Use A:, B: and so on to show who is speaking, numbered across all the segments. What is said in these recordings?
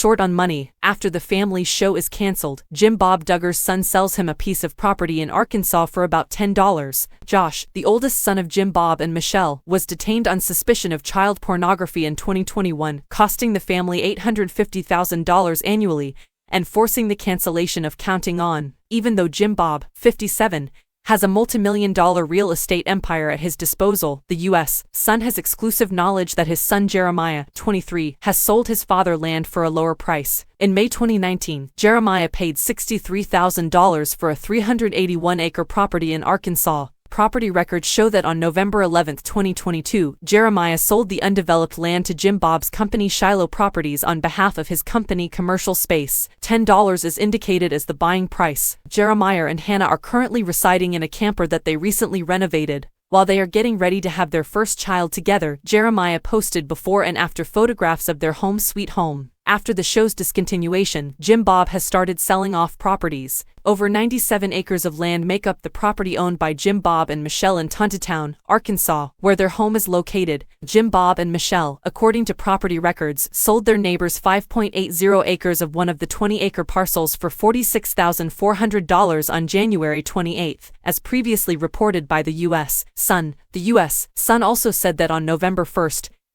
A: short on money. After the family's show is canceled, Jim Bob Duggar's son sells him a piece of property in Arkansas for about $10. Josh, the oldest son of Jim Bob and Michelle, was detained on suspicion of child pornography in 2021, costing the family $850,000 annually and forcing the cancellation of Counting On. Even though Jim Bob, 57, has a multi-million-dollar real estate empire at his disposal, the U.S. son has exclusive knowledge that his son Jeremiah, 23, has sold his father land for a lower price. In May 2019, Jeremiah paid $63,000 for a 381-acre property in Arkansas. Property records show that on November 11, 2022, Jeremiah sold the undeveloped land to Jim Bob's company Shiloh Properties on behalf of his company Commercial Space. $10 is indicated as the buying price. Jeremiah and Hannah are currently residing in a camper that they recently renovated. While they are getting ready to have their first child together, Jeremiah posted before and after photographs of their home sweet home. After the show's discontinuation, Jim Bob has started selling off properties. Over 97 acres of land make up the property owned by Jim Bob and Michelle in Tontitown, Arkansas, where their home is located. Jim Bob and Michelle, according to property records, sold their neighbors 5.80 acres of one of the 20-acre parcels for $46,400 on January 28, as previously reported by the U.S. Sun. The U.S. Sun also said that on November 1,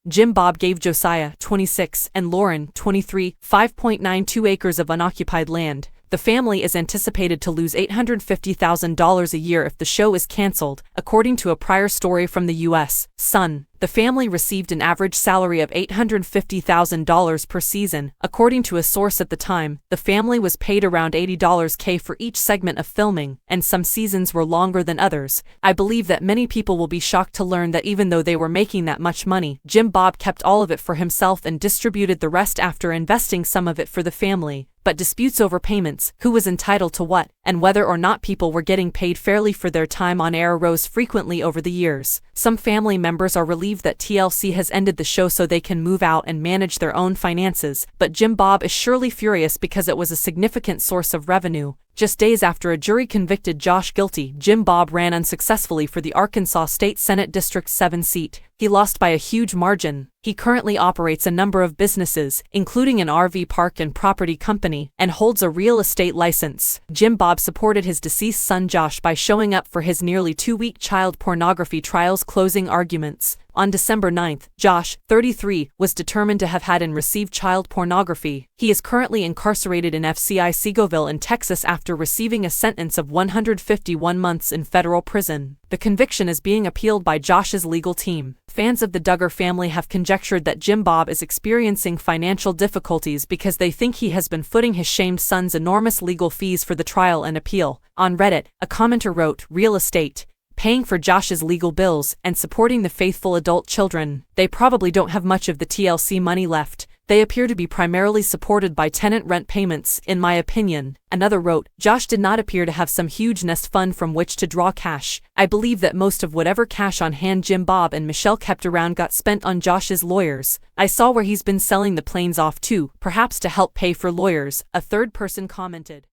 A: Jim Bob gave Josiah, 26, and Lauren, 23, 5.92 acres of unoccupied land. The family is anticipated to lose $850,000 a year if the show is canceled, according to a prior story from the U.S. Sun. The family received an average salary of $850,000 per season. According to a source at the time, the family was paid around $80K for each segment of filming, and some seasons were longer than others. I believe that many people will be shocked to learn that even though they were making that much money, Jim Bob kept all of it for himself and distributed the rest after investing some of it for the family. But disputes over payments, who was entitled to what, and whether or not people were getting paid fairly for their time on air arose frequently over the years. Some family members are relieved that TLC has ended the show so they can move out and manage their own finances, but Jim Bob is surely furious because it was a significant source of revenue. Just days after a jury convicted Josh guilty, Jim Bob ran unsuccessfully for the Arkansas State Senate District 7 seat. He lost by a huge margin. He currently operates a number of businesses, including an RV park and property company, and holds a real estate license. Jim Bob supported his deceased son Josh by showing up for his nearly 2-week child pornography trial's closing arguments. On December 9, Josh, 33, was determined to have had and received child pornography. He is currently incarcerated in FCI Seagoville in Texas after receiving a sentence of 151 months in federal prison. The conviction is being appealed by Josh's legal team. Fans of the Duggar family have conjectured that Jim Bob is experiencing financial difficulties because they think he has been footing his shamed son's enormous legal fees for the trial and appeal. On Reddit, a commenter wrote, "Real estate, paying for Josh's legal bills, and supporting the faithful adult children. They probably don't have much of the TLC money left. They appear to be primarily supported by tenant rent payments, in my opinion." Another wrote, "Josh did not appear to have some huge nest fund from which to draw cash. I believe that most of whatever cash on hand Jim Bob and Michelle kept around got spent on Josh's lawyers. I saw where he's been selling the planes off too, perhaps to help pay for lawyers," a third person commented.